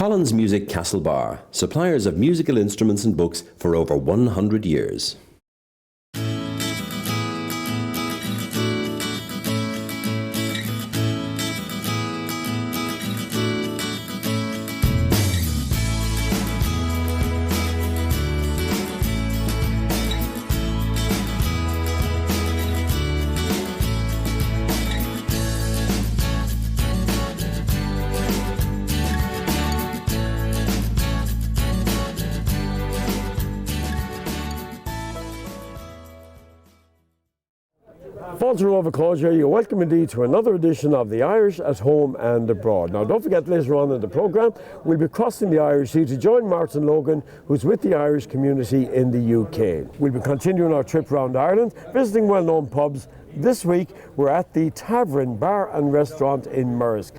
Collins Music Castlebar, suppliers of musical instruments and books for over 100 years. Falter over Closure, you're welcome indeed to another edition of the Irish at Home and Abroad. Now don't forget, later on in the programme we'll be crossing the Irish Sea to join Martin Logan, who's with the Irish community in the UK. We'll be continuing our trip around Ireland, visiting well-known pubs. This week we're at the Tavern Bar and Restaurant in Murrisk.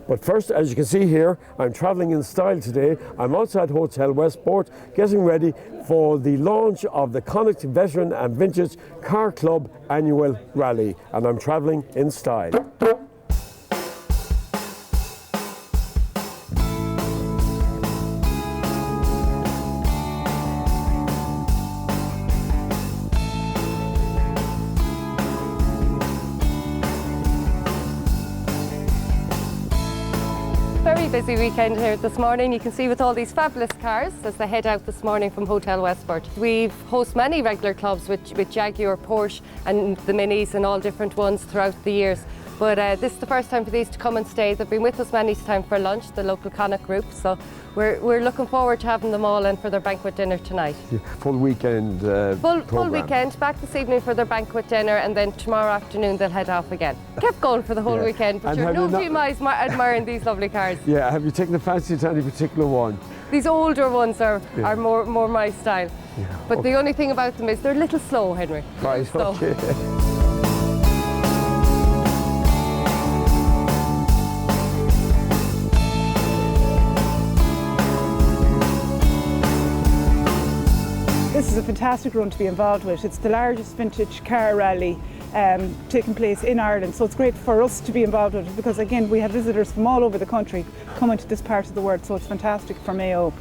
But first, as you can see here, I'm travelling in style today. I'm outside Hotel Westport, getting ready for the launch of the Connacht Veteran and Vintage Car Club Annual Rally, and I'm travelling in style. Very busy weekend here this morning. You can see with all these fabulous cars as they head out this morning from Hotel Westport. We've host many regular clubs with Jaguar, Porsche and the Minis and all different ones throughout the years. But this is the first time for these to come and stay. They've been with us many times for lunch, the local Connacht group. So we're looking forward to having them all in for their banquet dinner tonight. Yeah, full weekend full weekend, back this evening for their banquet dinner, and then tomorrow afternoon they'll head off again. Kept going for the whole weekend, but And you're have no you two miles admiring these lovely cars. Yeah, have you taken a fancy to any particular one? These older ones are more my style. Yeah. But the only thing about them is they're a little slow, Henry. Right, So. okay. This is a fantastic run to be involved with. It's the largest vintage car rally taking place in Ireland, so it's great for us to be involved with it because, again, we have visitors from all over the country coming to this part of the world, so it's fantastic for Mayo,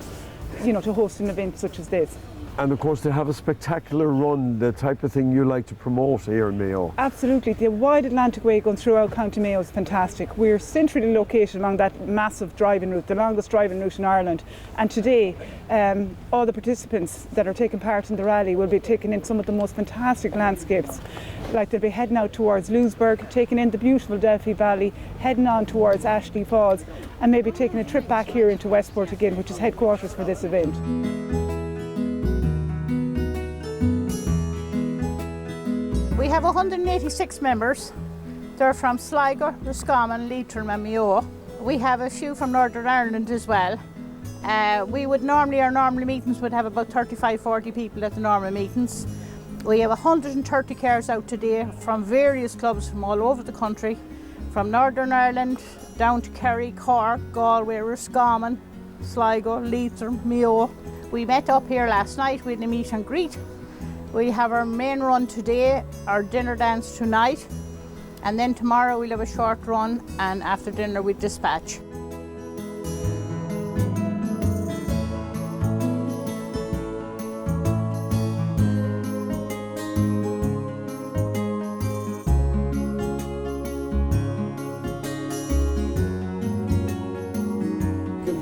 you know, to host an event such as this. And of course they have a spectacular run, the type of thing you like to promote here in Mayo. Absolutely. The wide Atlantic Way going throughout County Mayo is fantastic. We're centrally located along that massive driving route, the longest driving route in Ireland. And today, all the participants that are taking part in the rally will be taking in some of the most fantastic landscapes. Like they'll be heading out towards Louisburg, taking in the beautiful Delphi Valley, heading on towards Ashley Falls, and maybe taking a trip back here into Westport again, which is headquarters for this event. We have 186 members. They're from Sligo, Roscommon, Leitrim and Mayo. We have a few from Northern Ireland as well. Our normal meetings would have about 35-40 people at the normal meetings. We have 130 cars out today from various clubs from all over the country, from Northern Ireland down to Kerry, Cork, Galway, Roscommon, Sligo, Leitrim, Mayo. We met up here last night with a meet and greet. We have our main run today, our dinner dance tonight, and then tomorrow we'll have a short run, and after dinner we dispatch.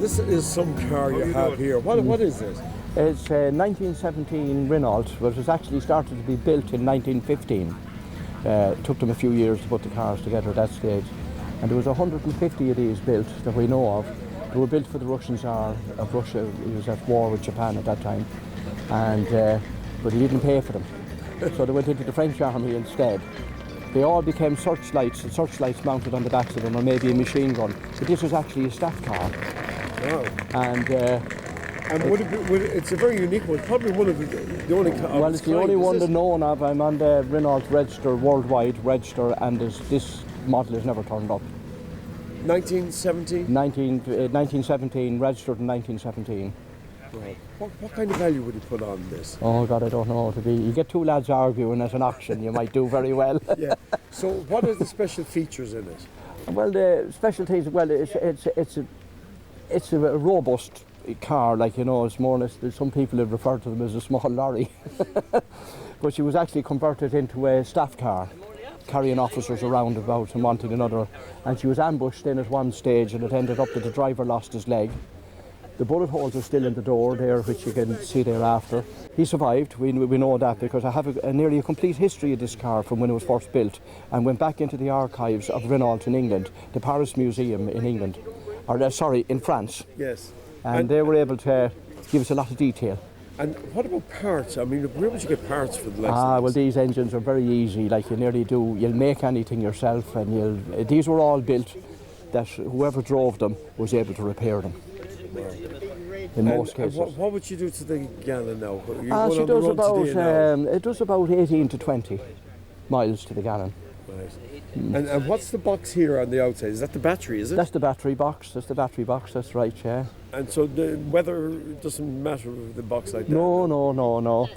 This is some car you have here. What is this? It's a 1917 Renault, but it was actually started to be built in 1915. It took them a few years to put the cars together at that stage. And there was 150 of these built that we know of. They were built for the Russian Tsar of Russia. He was at war with Japan at that time. And but he didn't pay for them. So they went into the French army instead. They all became searchlights, and searchlights mounted on the backs of them, or maybe a machine gun. But this was actually a staff car. Wow. And it's a very unique one, probably one of the only cars. Well, it's the only one that's known of. I'm on the Renault register, worldwide register, and this model has never turned up. 1917? 1917, registered in 1917. Right. What kind of value would you put on this? Oh God, I don't know. You get two lads arguing at an auction, you might do very well. Yeah. So what are the special features in it? Well, the specialties, well, it's It's a robust car, like, you know, it's more or less, some people have referred to them as a small lorry. But she was actually converted into a staff car, carrying officers around about and wanting another. And she was ambushed in at one stage, and it ended up that the driver lost his leg. The bullet holes are still in the door there, which you can see thereafter. He survived, we know that, because I have nearly a complete history of this car from when it was first built, and went back into the archives of Renault in England, the Paris Museum in England, or sorry, in France. Yes. And they were able to give us a lot of detail. And what about parts? I mean, where would you get parts for the likes of Well, this? these engines are very easy, like you nearly do. You'll make anything yourself, and these were all built that whoever drove them was able to repair them. In most cases. What would you do to the gallon now? She does about, it does about 18 to 20 miles to the gallon. Right. And what's the box here on the outside? Is that the battery, is it? That's the battery box, that's right, yeah. And so the weather doesn't matter with the box like that? No.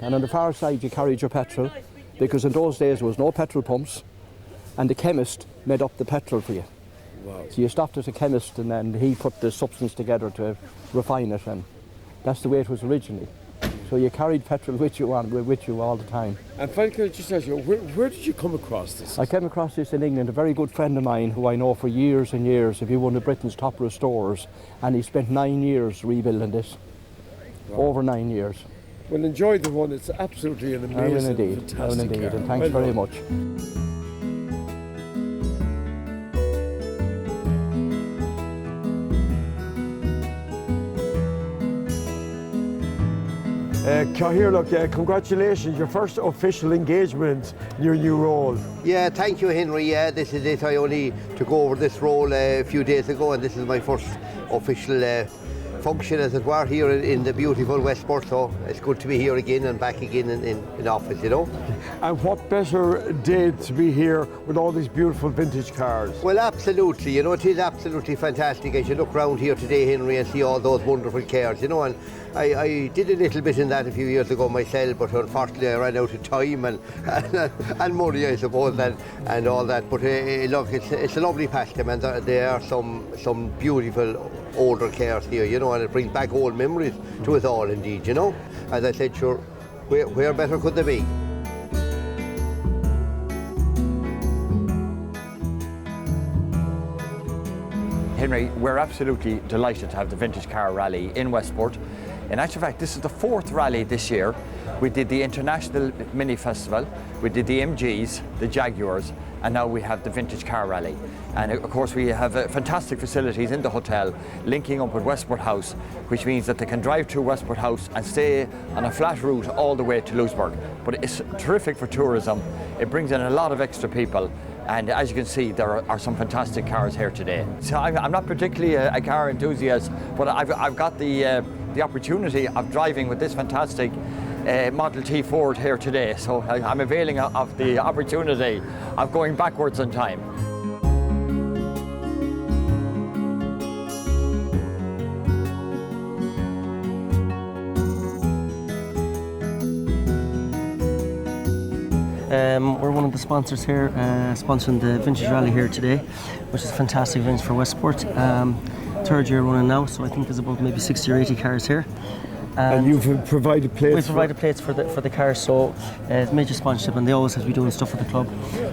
And on the far side you carried your petrol, because in those days there was no petrol pumps, and the chemist made up the petrol for you. Wow. So you stopped at a chemist, and then he put the substance together to refine it, and that's the way it was originally. So you carried petrol with you all the time. And finally, can I just ask you, where did you come across this? I came across this in England. A very good friend of mine who I know for years and years, if he one of Britain's top restorers, and he spent 9 years rebuilding this. Wow. Over 9 years. Well, enjoy the one. It's absolutely an amazing, fantastic car. And thanks very much. Cahir, look, congratulations, your first official engagement in your new role. Yeah, thank you, Henry. Yeah, this is it. I only took over this role a few days ago, and this is my first official function, as it were, here in the beautiful Westport. So it's good to be here again and back again in office, you know. And what better day to be here with all these beautiful vintage cars? Well, absolutely. You know, it is absolutely fantastic as you look around here today, Henry, and see all those wonderful cars, you know. And I did a little bit in that a few years ago myself, but unfortunately I ran out of time and money, I suppose, and all that. But look, it's a lovely pastime, and there are some beautiful older cars here, you know, and it brings back old memories to us all, indeed, you know. As I said, sure, where better could they be? Henry, we're absolutely delighted to have the Vintage Car Rally in Westport. In actual fact, this is the 4th rally this year. We did the International Mini Festival, we did the MGs, the Jaguars, and now we have the Vintage Car Rally. And of course we have fantastic facilities in the hotel linking up with Westport House, which means that they can drive to Westport House and stay on a flat route all the way to Louisburg. But it's terrific for tourism. It brings in a lot of extra people. And as you can see, there are some fantastic cars here today. So I'm not particularly a car enthusiast, but I've got the opportunity of driving with this fantastic Model T Ford here today. So I'm availing of the opportunity of going backwards in time. We're one of the sponsors here, sponsoring the Vintage Rally here today, which is a fantastic event for Westport. 3rd year running now, so I think there's about maybe 60 or 80 cars here. And you've provided plates? We've provided plates for the cars, so it's major sponsorship, and they always have to be doing stuff for the club.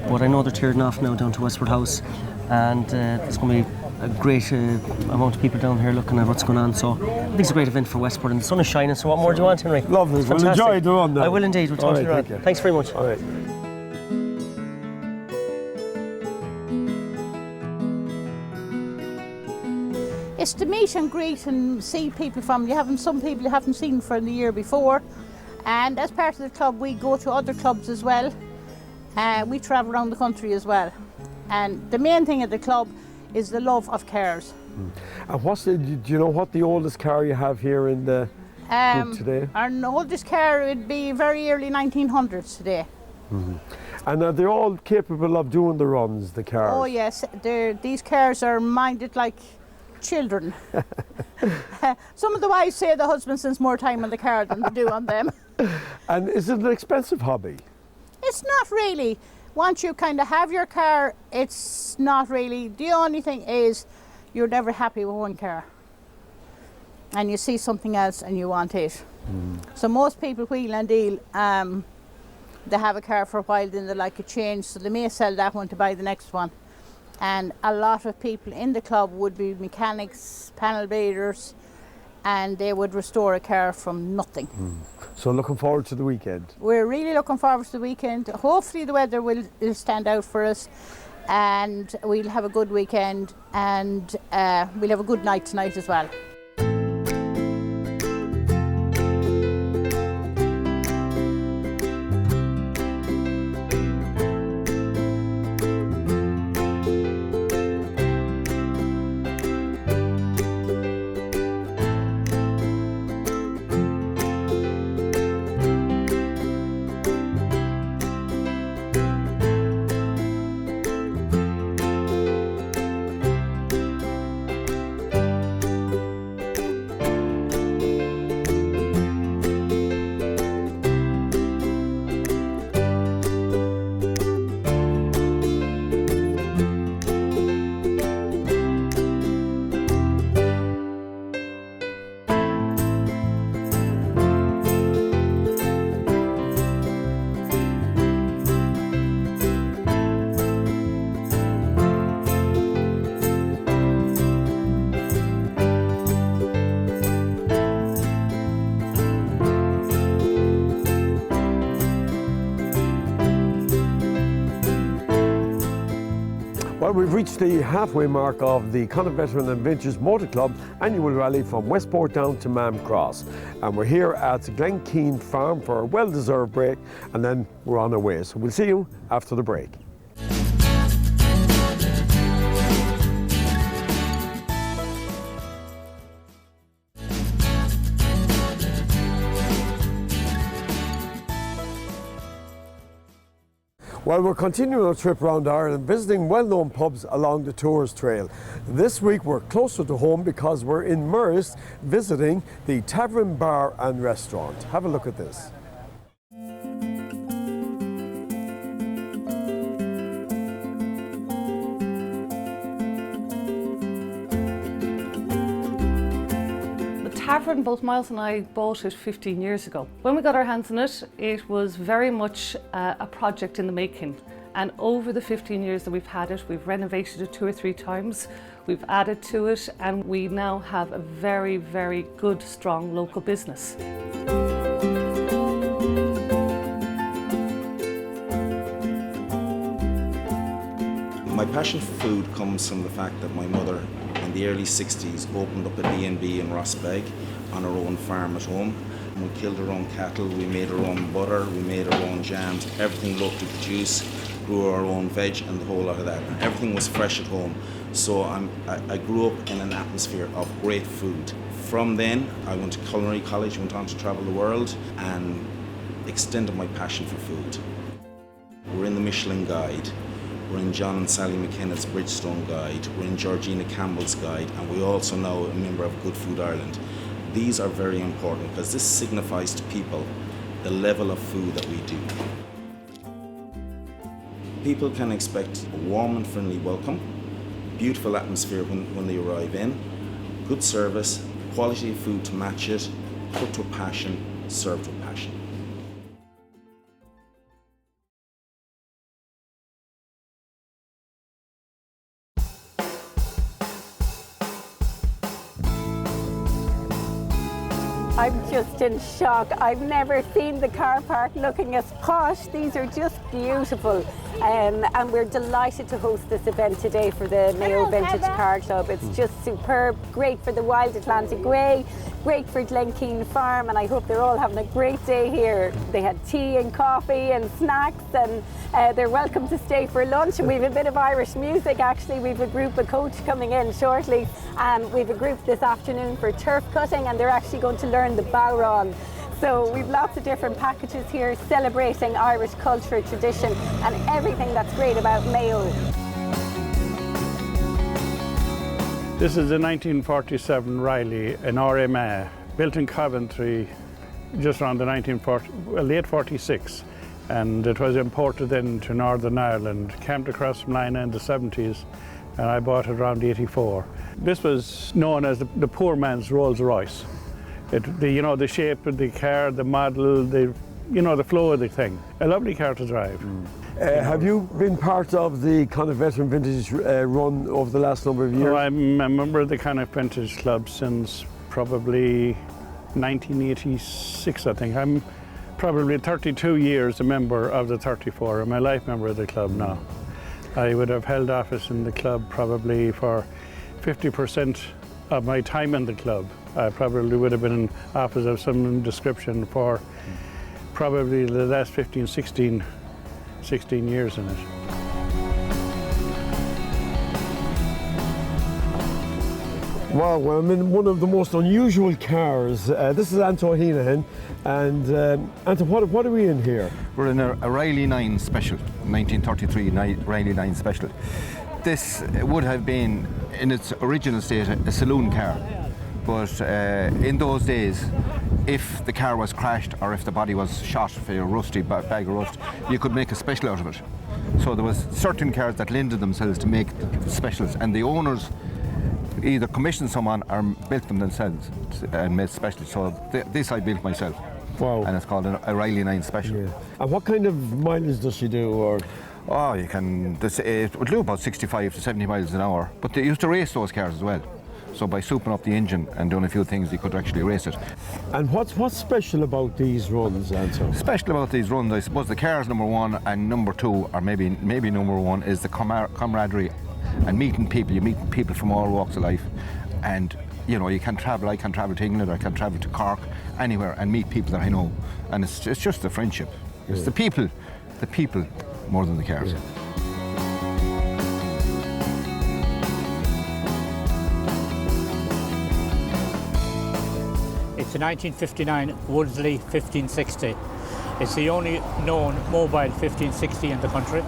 But I know they're tearing off now down to Westport House, and there's going to be a great amount of people down here looking at what's going on. So I think it's a great event for Westport, and the sun is shining. So what more do you want, Henry? Lovely. Well, enjoy the run then. I will indeed. We'll talk to you around. Thanks very much. All right. It's to meet and greet and see people from some people you haven't seen for the year before, and as part of the club we go to other clubs as well. We travel around the country as well, and the main thing at the club is the love of cars. And do you know what the oldest car you have here in the group today? Our oldest car would be very early 1900s today. Mm-hmm. And are they all capable of doing the runs, the cars? Oh yes, these cars are minded like children. Some of the wives say the husband spends more time on the car than they do on them. And is it an expensive hobby? It's not really. Once you kind of have your car, it's not really. The only thing is you're never happy with one car. and you see something else and you want it. So most people wheel and deal, they have a car for a while, then they like a change, so they may sell that one to buy the next one. And a lot of people in the club would be mechanics, panel beaters, and they would restore a car from nothing. So looking forward to the weekend. We're really looking forward to the weekend. Hopefully the weather will stand out for us, and we'll have a good weekend, and we'll have a good night tonight as well. Well, we've reached the halfway mark of the Connacht Veteran Adventures Motor Club annual rally from Westport down to Mam Cross. And we're here at Glenkeen Farm for a well-deserved break, and then we're on our way. So we'll see you after the break. Well, we're continuing our trip around Ireland, visiting well-known pubs along the Tours Trail. This week we're closer to home because we're in Merse visiting the Tavern Bar and Restaurant. Have a look at this. Tavern, both Miles and I bought it 15 years ago. When we got our hands on it, it was very much a project in the making. And over the 15 years that we've had it, we've renovated it 2 or 3 times. We've added to it, and we now have a very, very good, strong local business. My passion for food comes from the fact that my mother in the early 60s opened up a D&B in Rossbeg on our own farm at home. We killed our own cattle, we made our own butter, we made our own jams, everything locally produced, grew our own veg and the whole lot of that. And everything was fresh at home. So I grew up in an atmosphere of great food. From then, I went to culinary college, went on to travel the world and extended my passion for food. We're in the Michelin Guide. We're in John and Sally McKenna's Bridgestone Guide, we're in Georgina Campbell's Guide, and we also now a member of Good Food Ireland. These are very important because this signifies to people the level of food that we do. People can expect a warm and friendly welcome, beautiful atmosphere when they arrive in, good service, quality of food to match it, cooked with passion, served with passion. I'm just in shock. I've never seen the car park looking as posh. These are just beautiful. And we're delighted to host this event today for the Mayo Vintage Car Club. It's just superb, great for the Wild Atlantic Way, great for Glenkeen Farm, and I hope they're all having a great day here. They had tea and coffee and snacks, and they're welcome to stay for lunch. And we have a bit of Irish music actually. We have a group of coach coming in shortly, and we have a group this afternoon for turf cutting, and they're actually going to learn the bowron. So we've lots of different packages here celebrating Irish culture, tradition, and everything that's great about Mayo. This is a 1947 Riley, an RMA, built in Coventry just around the late 46. And it was imported then to Northern Ireland, came across from Lina in the 70s, and I bought it around 84. This was known as the poor man's Rolls Royce. The shape of the car, the model, the flow of the thing. A lovely car to drive. Have you been part of the Connacht Veteran Vintage run over the last number of years? Oh, I'm a member of the Connacht Vintage Club since probably 1986, I think. I'm probably 32 years a member of the 34. I'm a life member of the club now. I would have held office in the club probably for 50% of my time in the club. I probably would have been in office of some description for probably the last 16 years in it. Wow, well, I'm in one of the most unusual cars. This is Anto Heenahan, and Anto, what are we in here? We're in a Riley 9 Special, 1933 Riley 9 Special. This would have been, in its original state, a saloon car. But in those days, if the car was crashed or if the body was shot for a rusty bag of rust, you could make a special out of it. So there was certain cars that lended themselves to make specials, and the owners either commissioned someone or built them themselves and made specials. So this I built myself. Wow. And it's called a Riley 9 Special. Yeah. And what kind of mileage does she do? Or? Oh, it would do about 65 to 70 miles an hour. But they used to race those cars as well. So by souping up the engine and doing a few things, you could actually race it. And what's special about these runs, Anto? Special about these runs, I suppose the cars, number one, and number two, or maybe number one, is the camaraderie and meeting people. You meet people from all walks of life, and you can travel. I can travel to England, I can travel to Cork, anywhere, and meet people that I know. And it's just the friendship. Yeah. It's the people more than the cars. Yeah. It's a 1959 Woodsley 1560. It's the only known mobile 1560 in the country.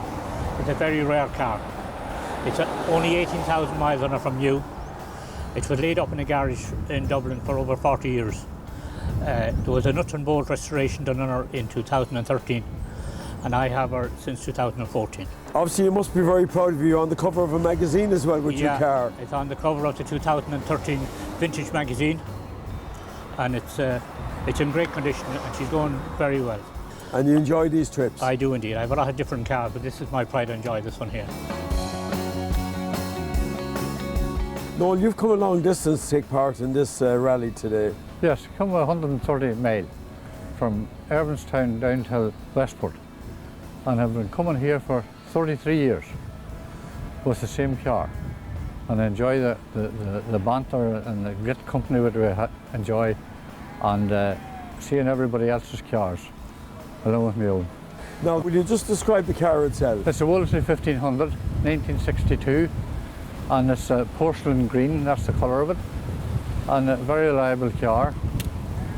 It's a very rare car. It's only 18,000 miles on it from new. It was laid up in a garage in Dublin for over 40 years. There was a nut and bolt restoration done on her in 2013, and I have her since 2014. Obviously, you must be very proud of you. You're on the cover of a magazine as well with your car. It's on the cover of the 2013 Vintage magazine, and it's in great condition, and she's going very well. And you enjoy these trips? I do indeed. I have a lot of different cars, but this is my pride. I enjoy this one here. Noel, you've come a long distance to take part in this rally today. Yes, come 130 miles from Irvinstown down to Westport, and have been coming here for 33 years with the same car, and I enjoy the banter and the great company that we enjoy, and seeing everybody else's cars along with my own. Now, will you just describe the car itself? It's a Wolseley 1500, 1962. And it's porcelain green, that's the colour of it, and a very reliable car.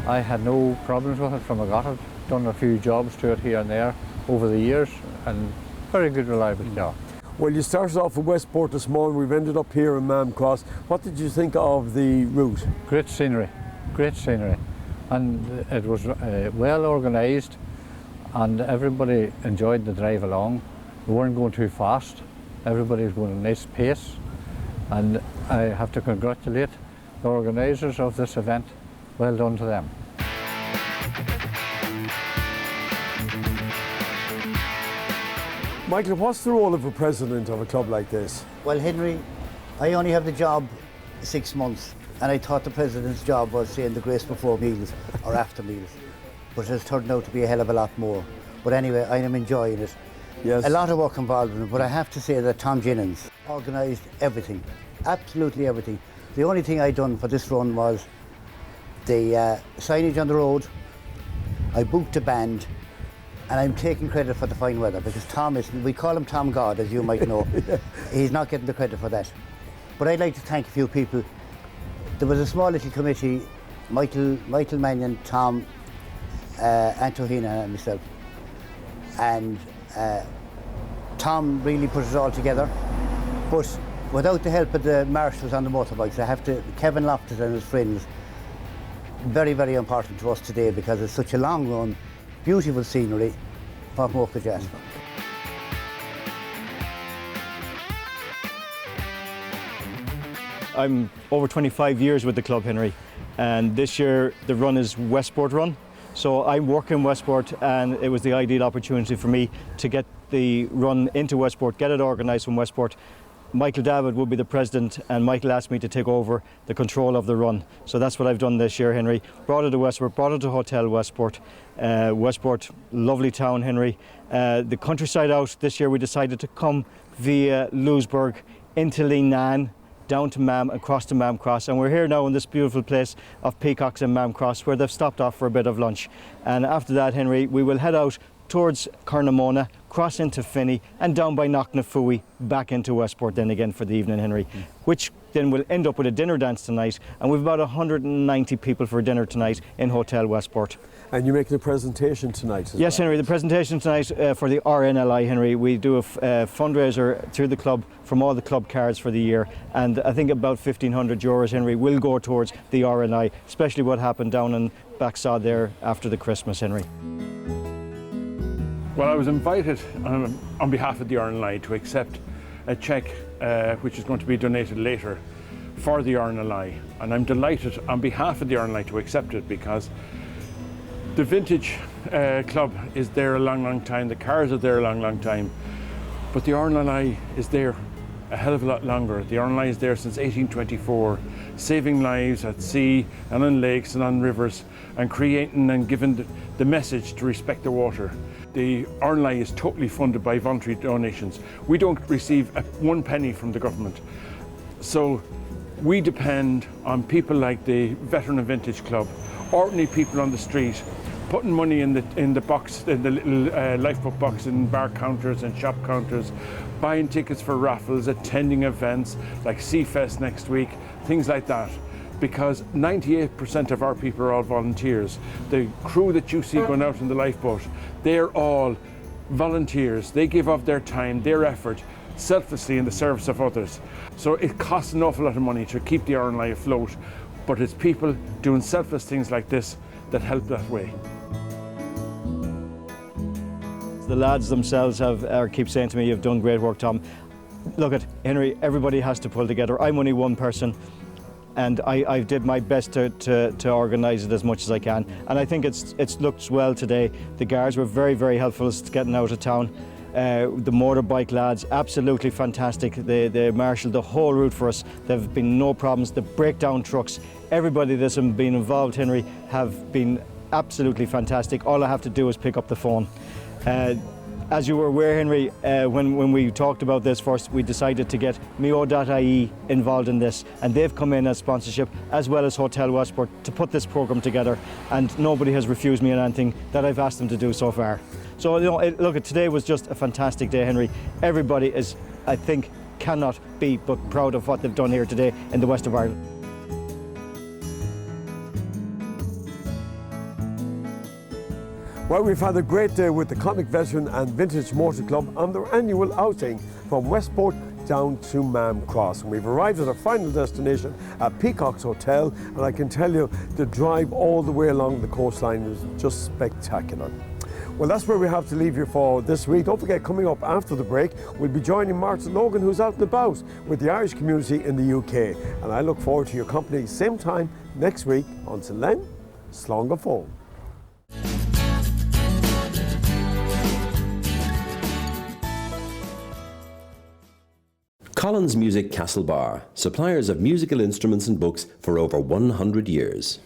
I had no problems with it from I got it, done a few jobs to it here and there over the years, and very good reliable car. Well, you started off at Westport this morning, we've ended up here in Mam Cross. What did you think of the route? Great scenery, and it was well organised, and everybody enjoyed the drive along. We weren't going too fast, everybody was going at a nice pace. And I have to congratulate the organisers of this event. Well done to them. Michael, what's the role of a president of a club like this? Well, Henry, I only have the job 6 months, and I thought the president's job was saying the grace before meals or after meals, but it has turned out to be a hell of a lot more. But anyway, I am enjoying it. Yes. A lot of work involved in it, but I have to say that Tom Jennings organised everything, absolutely everything. The only thing I done for this run was the signage on the road. I booked a band, and I'm taking credit for the fine weather because Tom is, we call him Tom God, as you might know. Yeah. He's not getting the credit for that. But I'd like to thank a few people. There was a small little committee, Michael Mannion, Tom, Anto Heenahan and myself. And Tom really put it all together, but without the help of the marshals on the motorbikes, Kevin Loftus and his friends, very, very important to us today because it's such a long run, beautiful scenery. What more could you ask for? I'm over 25 years with the club, Henry, and this year the run is Westport run. So I'm working Westport, and it was the ideal opportunity for me to get the run into Westport, get it organised from Westport. Michael David will be the president, and Michael asked me to take over the control of the run. So that's what I've done this year, Henry. Brought it to Westport, brought it to Hotel Westport. Westport, lovely town, Henry. The countryside out this year, we decided to come via Louisburgh into Leenane, down to Mam, across to Mam Cross, and we're here now in this beautiful place of Peacocks and Mam Cross, where they've stopped off for a bit of lunch. And after that, Henry, we will head out towards Carnamona, cross into Finney, and down by Knocknafooi, back into Westport then again for the evening, Henry, which then will end up with a dinner dance tonight, and we've about 190 people for dinner tonight in Hotel Westport. And you're making a presentation tonight as Yes, well. Henry, the presentation tonight for the RNLI, Henry. We do a fundraiser through the club from all the club cards for the year, and I think about €1,500, Henry, will go towards the RNLI, especially what happened down in Backsod there after the Christmas, Henry. Well, I was invited on behalf of the RNLI to accept a cheque which is going to be donated later for the RNLI, and I'm delighted on behalf of the RNLI to accept it, because the Vintage Club is there a long time, the cars are there a long time, but the RNLI is there a hell of a lot longer. The RNLI is there since 1824, saving lives at sea and on lakes and on rivers, and creating and giving the message to respect the water. The RNLI is totally funded by voluntary donations. We don't receive one penny from the government. So we depend on people like the Veteran and Vintage Club, ordinary people on the street, putting money in the box, in the little lifeboat box in bar counters and shop counters, buying tickets for raffles, attending events like Seafest next week, things like that. Because 98% of our people are all volunteers. The crew that you see going out in the lifeboat, they're all volunteers. They give up their time, their effort, selflessly in the service of others. So it costs an awful lot of money to keep the RNLI afloat, but it's people doing selfless things like this that help that way. The lads themselves keep saying to me, "You've done great work, Tom." Look at Henry, everybody has to pull together. I'm only one person, and I did my best to organise it as much as I can. And I think it's looked well today. The guards were very helpful us getting out of town. The motorbike lads, absolutely fantastic. They marshalled the whole route for us. There have been no problems. The breakdown trucks, everybody that's been involved, Henry, have been absolutely fantastic. All I have to do is pick up the phone. As you were aware, Henry, when we talked about this first, we decided to get Meo.ie involved in this, and they've come in as sponsorship, as well as Hotel Westport, to put this programme together, and nobody has refused me on anything that I've asked them to do so far. So, you know, look, today was just a fantastic day, Henry. Everybody is, I think, cannot be but proud of what they've done here today in the west of Ireland. Well, we've had a great day with the Connacht Veteran and Vintage Motor Club on their annual outing from Westport down to Mam Cross. And we've arrived at our final destination at Peacocks Hotel, and I can tell you the drive all the way along the coastline was just spectacular. Well, that's where we have to leave you for this week. Don't forget, coming up after the break, we'll be joining Martin Logan, who's out and about with the Irish community in the UK. And I look forward to your company same time next week. Until then, slán go fóill. Collins Music Castle Bar, suppliers of musical instruments and books for over 100 years.